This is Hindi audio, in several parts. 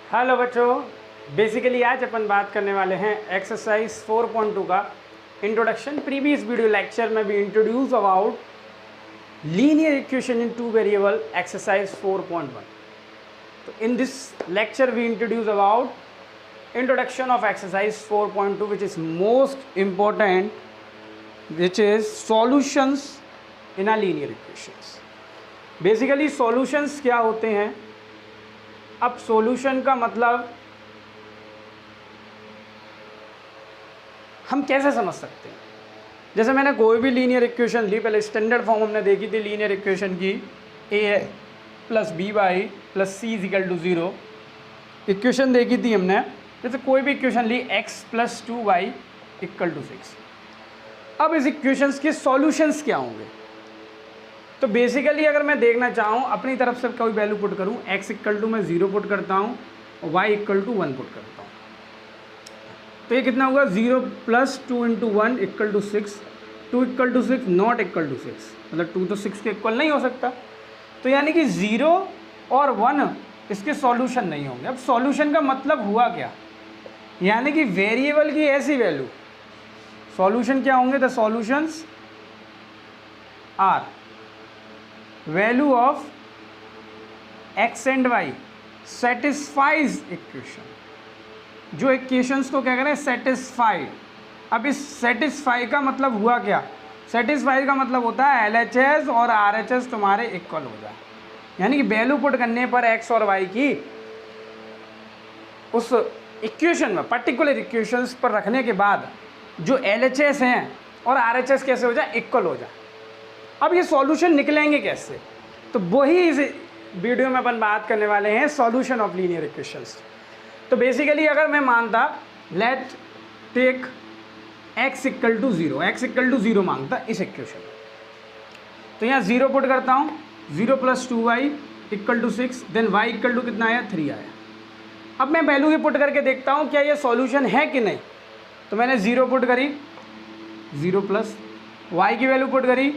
हेलो बच्चों, बेसिकली आज अपन बात करने वाले हैं एक्सरसाइज 4.2 का इंट्रोडक्शन। प्रीवियस वीडियो लेक्चर में भी introduce about linear equation in two variable exercise 4.1। तो in this lecture we introduce about introduction of exercise 4.2 which is most important, which is solutions in a linear equations. Basically solutions क्या होते हैं? अब सॉल्यूशन का मतलब हम कैसे समझ सकते हैं? जैसे मैंने कोई भी लीनियर इक्वेशन ली, पहले स्टैंडर्ड फॉर्म हमने देखी थी लीनियर इक्वेशन की, a plus B Y plus C is equal to 0 equation देखी थी हमने। जैसे कोई भी इक्वेशन ली x plus 2y equal to 6। अब इस इक्वेशंस के सॉल्यूशंस क्या होंगे? तो बेसिकली अगर मैं देखना चाहूँ अपनी तरफ से कोई वैल्यू पुट करूँ, x इक्वल टू मैं 0 पुट करता हूँ और y इक्वल टू 1 पुट करता हूँ, तो ये कितना होगा? 0 plus 2 into 1 equal to 6, 2 equal to 6 not equal to 6, मतलब 2 तो 6 के इक्वल नहीं हो सकता। तो यानी कि 0 और 1 इसके सॉल्यूशन नहीं होंगे। अब सॉल्यूशन का मतलब हुआ क्या? यानी कि वेरिएबल की ऐसी वैल्यू, सॉल्यूशन क्या होंगे? The solutions are value of x and y satisfies equation. जो इक्वेशंस को क्या करें? सेटिस्फाइड। अब इस सेटिस्फाई का मतलब हुआ क्या? सेटिस्फाई का मतलब होता है LHS और RHS तुम्हारे इक्वल हो जाए, यानी कि वैल्यू पुट करने पर x और y की उस इक्वेशन में, पर्टिकुलर इक्वेशंस पर रखने के बाद जो LHS हैं और RHS कैसे हो जाए? इक्वल हो जाए। अब ये सॉल्यूशन निकलेंगे कैसे? तो वही इस वीडियो में अपन बात करने वाले हैं, सॉल्यूशन ऑफ लीनियर इक्वेशंस। तो बेसिकली अगर मैं मानता, let take x equal to 0, x equal to 0 मांगता इस इक्वेशन, तो यहाँ 0 पुट करता हूँ, 0 plus 2y equal to 6, then y equal to कितना आया? 3 आया। अब मैं वैल्यू ही पुट करके देखता हूँ क्या ये सॉल्यूशन है कि नहीं। तो मैंने 0 पुट करी, 0 प्लस y की वैल्यू पुट करी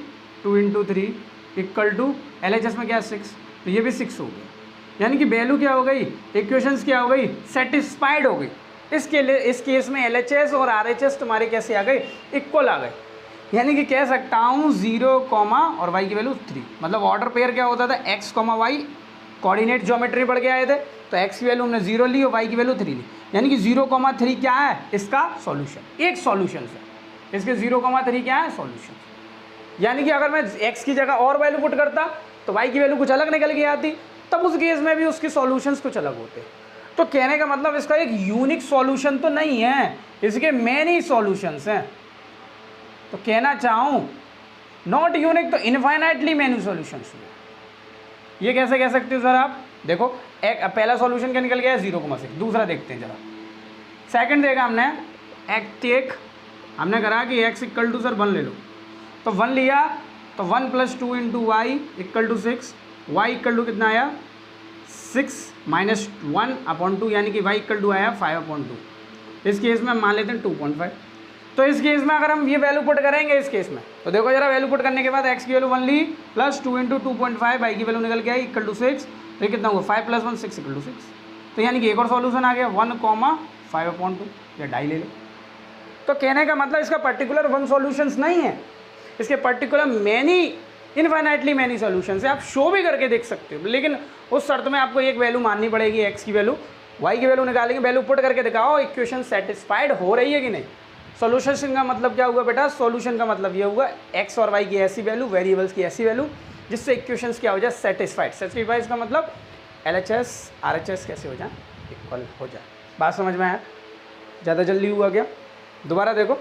2 इंटू 3 इक्वल टू LHS में क्या है? 6, तो ये भी 6 हो गया। यानी कि वैल्यू क्या हो गई? इक्वेशंस क्या हो गई? सेटिस्फाइड हो गई। इसके लिए इस केस में LHS और RHS तुम्हारे कैसे आ गए? इक्वल आ गए। यानी कि कह सकता हूँ 0 कॉमा और y की वैल्यू 3, मतलब ऑर्डर पेयर क्या होता था? x comma y coordinate geometry पढ़ के आए थे, तो x की वैल्यू हमने 0 ली और y की वैल्यू 3 ली, यानी कि 0,3 क्या है? इसका सॉल्यूशन, एक सॉल्यूशन है इसके। 0,3 क्या है? सॉल्यूशन। यानी कि अगर मैं x की जगह और वैल्यू पुट करता तो y की वैल्यू कुछ अलग निकल के आती, तब उस केस में भी उसके सॉल्यूशंस कुछ अलग होते। तो कहने का मतलब इसका एक यूनिक सॉल्यूशन तो नहीं है, इसके मैनी सॉल्यूशंस हैं। तो कहना चाहूँ नॉट यूनिक तो इनफाइनाइटली मैनी सॉल्यूशंस हुए। ये कैसे कह सकते हो सर आप? देखो एक पहला सॉल्यूशन क्या निकल गया है? 0,6। दूसरा देखते हैं जरा। सेकंड देखा हमने, हमने करा कि x इक्वल टू सर 1 ले लो, तो 1 लिया, तो 1 plus 2 into Y equal to 6, Y equal to कितना आया? 6 माइनस 1/2, यानी कि y इक्वल टू आया 5/2। इस केस में हम मान लेते हैं 2.5। तो इस केस में अगर हम ये वैल्यू पुट करेंगे इस केस में, तो देखो जरा, वैल्यू पुट करने के बाद x की वैल्यू 1 ली, प्लस 2 इंटू 2.5, y की वैल्यू निकल के आई इक्वल टू 6, तो ये कितना हुआ? 5 प्लस 1 6 इक्वल टू 6। तो यानी कि एक और सॉल्यूशन आ गया 1,5/2, या डाई ले लो। तो कहने का मतलब इसका पर्टिकुलर वन सॉल्यूशंस नहीं है, इसके particular many, infinitely many solutions है। आप शो भी करके देख सकते हो, लेकिन उस शर्त में आपको एक वैल्यू माननी पड़ेगी, x की वैल्यू, y की वैल्यू निकालेंगे, वैल्यू पुट करके दिखाओ इक्वेशन सेटिस्फाइड हो रही है कि नहीं। सॉल्यूशन का मतलब क्या हुआ बेटा? सॉल्यूशन का मतलब ये हुआ x और y की ऐसी वैल्यू, वेरिएबल्स की ऐसी वैल्यू जिससे इक्वेशंस क्या हो जाए? सेटिस्फाइड। सेटिस्फाइड का मतलब LHS RHS कैसे हो जाए? इक्वल हो जाए। बात समझ में आया? ज़्यादा जल्दी हुआ क्या? दोबारा देखो,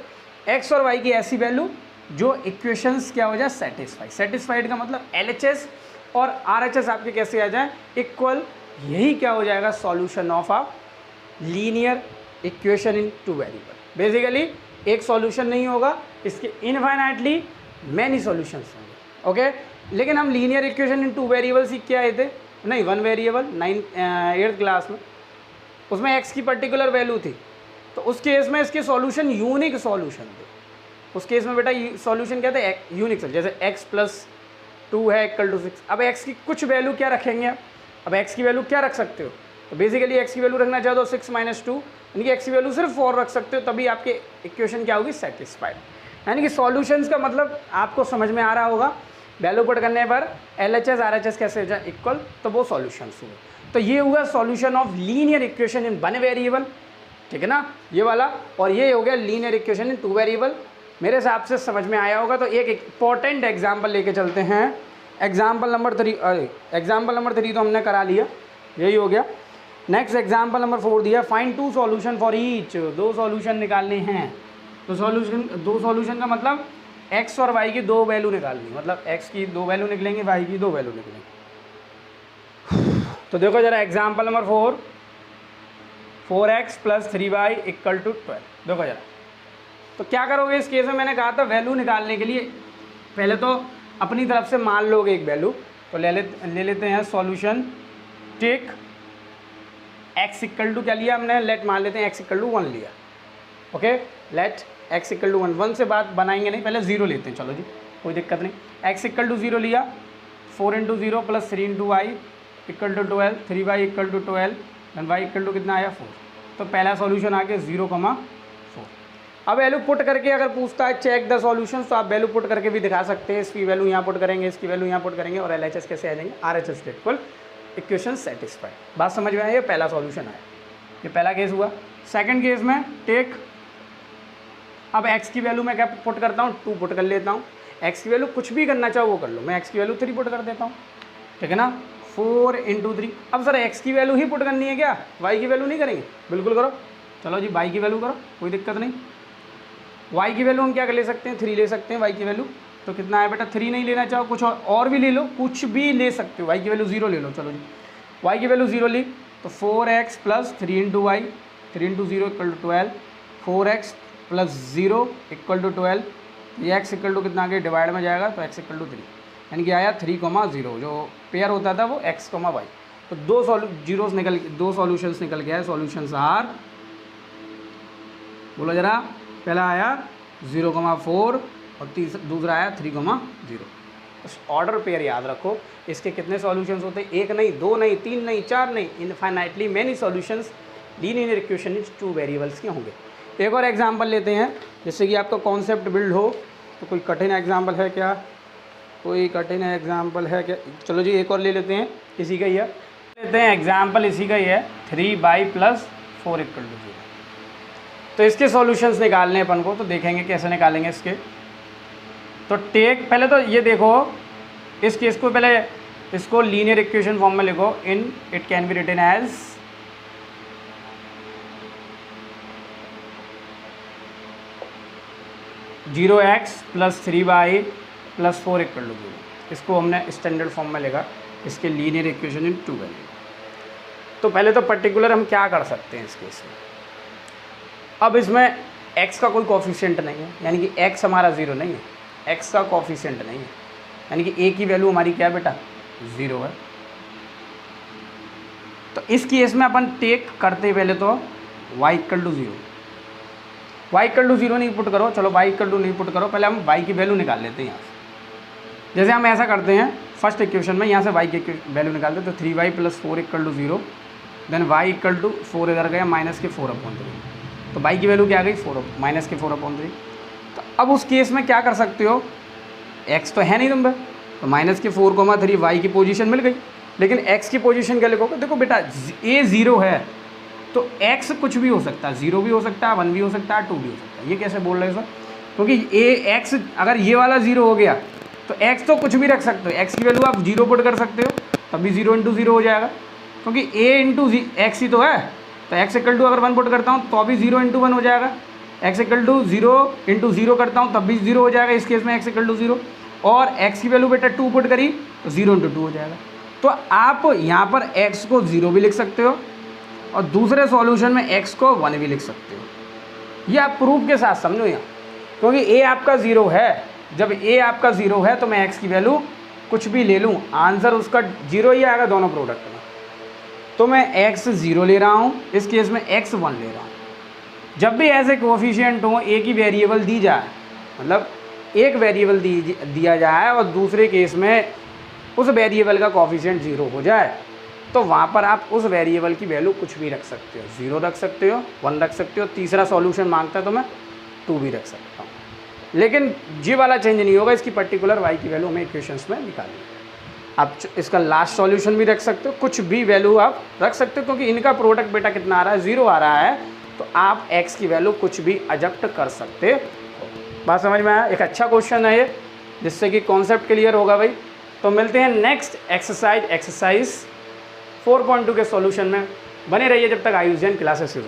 x और y की ऐसी वैल्यू जो इक्वेशंस क्या हो जाए? सेटिस्फाइड। सेटिस्फाइड का मतलब LHS और RHS आपके कैसे आ जाए? इक्वल। यही क्या हो जाएगा? Solution of a linear equation in two variable. Basically एक सॉल्यूशन नहीं होगा, इसके इनफाइनाइटली मैनी सॉल्यूशंस होंगे। ओके, लेकिन हम linear equation in two variable सीख के आए थे, नहीं 1 वेरिएबल 8th क्लास में, उसमें x की पर्टिकुलर वैल्यू थी, तो उस केस में इसके सॉल्यूशन यूनिक सॉल्यूशन थे। उस केस में बेटा सॉल्यूशन क्या था? यूनिक। जैसे x प्लस 2 है इक्वल टू 6। अब x की कुछ वैल्यू क्या रखेंगे आप? अब x की वैल्यू क्या रख सकते हो? तो बेसिकली एक्स की वैल्यू रखना चाहो तो 6 - 2, यानी कि एक्स की वैल्यू सिर्फ 4 रख सकते हो, तभी आपके इक्वेशन क्या होगी, सेटिस्फाइड। यानी कि सॉल्यूशंस का मतलब आपको समझ में आ रहा होगा, वैल्यू पुट करने पर LHS RHS कैसे हो जाए इक्वल, तो वो सॉल्यूशंस हुए। तो ये हुआ solution of linear equation in 1 variable, ठीक है ना, ये वाला। और ये हो गया लीनियर इक्वेशन इन 2 वेरिएबल। मेरे हिसाब से समझ में आया होगा। तो एक इंपॉर्टेंट एग्जाम्पल लेके चलते हैं, एग्जाम्पल नंबर 3। एग्जाम्पल नंबर 3 तो हमने करा लिया, यही हो गया। नेक्स्ट एग्जाम्पल नंबर 4 दिया, find 2 solution for each, 2 solution निकालने हैं। तो दो सॉल्यूशन का मतलब एक्स और वाई की 2 वैल्यू निकालनी, मतलब एक्स की 2 वैल्यू निकलेंगे, वाई की 2 वैल्यू निकलेंगे। तो देखो जरा एग्जाम्पल नंबर 4, 4x + 3y = 12। देखो जरा, तो क्या करोगे इस केस में, मैंने कहा था वैल्यू निकालने के लिए पहले तो अपनी तरफ से मान लोगे एक वैल्यू। तो ले लेते हैं सॉल्यूशन, टेक x = क्या लिया हमने, लेट मान लेते हैं x = 1 लिया। ओके, लेट x = 1, 1 से बात बनाएंगे नहीं, पहले 0 लेते हैं, चलो जी कोई दिक्कत नहीं। x = 0 लिया, 4 × 0 + 3 × y = 12, 3y = 12, देन y = कितना आया 4। तो पहला सॉल्यूशन आ गया 0,4। अब वैल्यू पुट करके अगर पूछता है चेक द सॉल्यूशन, तो आप वैल्यू पुट करके भी दिखा सकते हैं। इसकी वैल्यू यहाँ पुट करेंगे, इसकी वैल्यू यहाँ पुट करेंगे, और LHS कैसे आ जाएंगे, RHS इक्वल इक्वेशन सेटिस्फाइड। बात समझ में आई, ये पहला सॉल्यूशन आया, ये पहला केस हुआ। सेकंड केस में टेक, अब x की वैल्यू मैं क्या पुट करता हूँ, 2 पुट कर लेता हूँ। x की वैल्यू कुछ भी करना चाहो वो कर लो, मैं x की वैल्यू 3 पुट कर देता हूँ, ठीक है ना, 4 × 3। अब सर x की वैल्यू ही पुट करनी है क्या, y की वैल्यू नहीं करेंगे, बिल्कुल करो। चलो जी y की वैल्यू करो, कोई दिक्कत नहीं। y की वैल्यू हम क्या कर ले सकते हैं, 3 ले सकते हैं y की वैल्यू। तो कितना है बेटा, 3 नहीं लेना चाहो कुछ और भी ले लो, कुछ भी ले सकते हो। y की वैल्यू 0 ले लो, चलो जी y की वैल्यू 0 ली, तो 4x + 3 × y, 3 × 0 = 12, 4x + 0 = 12। ये x = कितना आगे डिवाइड में जाएगा, तो x = 3, यानी कि आया 3,0। जो पेयर होता था वो x, y। तो 2 सॉल्यूशंस निकल गया है। सॉल्यूशंस आर, बोलो जरा, पहला आया 0,4 और दूसरा आया 3,0। बस ऑर्डर पेयर याद रखो। इसके कितने सॉल्यूशंस होते हैं, 1 नहीं, 2 नहीं, 3 नहीं, 4 नहीं, infinitely many solutions linear equation इन 2 वेरिएबल्स के होंगे। एक और एग्जांपल लेते हैं, जिससे कि आपका कॉन्सेप्ट बिल्ड हो। तो कोई कठिन एग्जांपल है क्या, कोई कठिन एग्जांपल है क्या, चलो जी एक और ले लेते हैं, इसी का ही है, लेते हैं एग्जांपल इसी का ही है, 3y + 4 = 0। तो इसके सॉल्यूशंस निकालने अपन को, तो देखेंगे कैसे निकालेंगे इसके। तो टेक, पहले तो ये देखो इस केस को, पहले इसको लीनियर इक्वेशन फॉर्म में लिखो। In it can be written as 0x + 3y + 4 = 0। इसको हमने स्टैंडर्ड फॉर्म में लिखा, इसके लीनियर इक्वेशन इन 2 वेरिएबल। तो पहले तो पर्टिकुलर हम क्या कर सकते हैं इस केस में। अब इसमें x का कोई कोफिशिएंट नहीं है, यानी कि x हमारा 0 नहीं है, x का कोफिशिएंट नहीं है, यानी कि a की वैल्यू हमारी क्या है बेटा, 0 है। तो इस केस में अपन टेक करते पहले तो y = 0, y = 0 नहीं पुट करो, चलो y = नहीं पुट करो, पहले हम y की वैल्यू निकाल लेते हैं यहाँ से। जैसे हम ऐसा करते हैं फर्स्ट इक्वेशन में, यहाँ से y की वैल्यू निकालते हैं। तो 3y + 4 = 0, देन y = 4 इधर गया -4/3। तो y की वैल्यू क्या आ गई, -4/3। तो अब उस केस में क्या कर सकते हो, x तो है नहीं तुम पे, तो -4,3 y की पोजीशन मिल गई। लेकिन x की पोजीशन क्या लिखोगे, देखो बेटा a 0 है तो x कुछ भी हो सकता है, 0 भी हो सकता है, 1 भी हो सकता है, 2 भी हो सकता है। ये कैसे बोल रहे हो सर, क्योंकि x अगर ये वाला 0 हो गया तो x तो कुछ भी रख सकते हो, x की वैल्यू आप 0 पुट कर सकते हो, तभी 0 × 0 हो जाएगा, क्योंकि a × x ही तो है। तो x = अगर 1 पुट करता हूँ तो अभी 0 × 1 हो जाएगा, x = 0 × 0 करता हूँ तब भी 0 हो जाएगा। इस केस में x = 0, और x की वैल्यू बेटा 2 पुट करी तो 0 × 2 हो जाएगा। तो आप यहाँ पर x को 0 भी लिख सकते हो, और दूसरे सॉल्यूशन में x को 1 भी लिख सकते हो। ये आप प्रूफ के साथ समझो यहाँ, क्योंकि a आपका 0 है। जब a आपका 0 है तो मैं x की वैल्यू कुछ भी ले लूँ, आंसर उसका 0 ही आएगा दोनों प्रोडक्ट में। तो मैं x 0 ले रहा हूँ, इस केस में x 1 ले रहा हूँ। जब भी ऐसे कोफिशिएंट हो, एक ही वेरिएबल दी जाए, मतलब एक वेरिएबल दिया जाए और दूसरे केस में उस वेरिएबल का कोफिशिएंट 0 हो जाए, तो वहाँ पर आप उस वेरिएबल की वैल्यू कुछ भी रख सकते हो, 0 रख सकते हो, 1 रख सकते हो, तीसरा सॉल्यूशन मांगता है तो मैं 2 भी रख सकता हूँ। लेकिन जी वाला चेंज नहीं होगा, इसकी पर्टिकुलर वाई की वैल्यू हमें इक्वेशंस में निकालनी है। आप इसका लास्ट सॉल्यूशन भी रख सकते हो, कुछ भी वैल्यू आप रख सकते हो, क्योंकि इनका प्रोडक्ट बेटा कितना आ रहा है, 0 आ रहा है, तो आप x की वैल्यू कुछ भी एडजस्ट कर सकते हो। बात समझ में आया? एक अच्छा क्वेश्चन है ये, जिससे कि कॉन्सेप्ट क्लियर होगा भाई। तो मिलते हैं नेक्स्ट एक्सरसाइज 4.2 के सॉल्यूशन में। बने रहिए जब तक आयुष जैन क्लासेस से।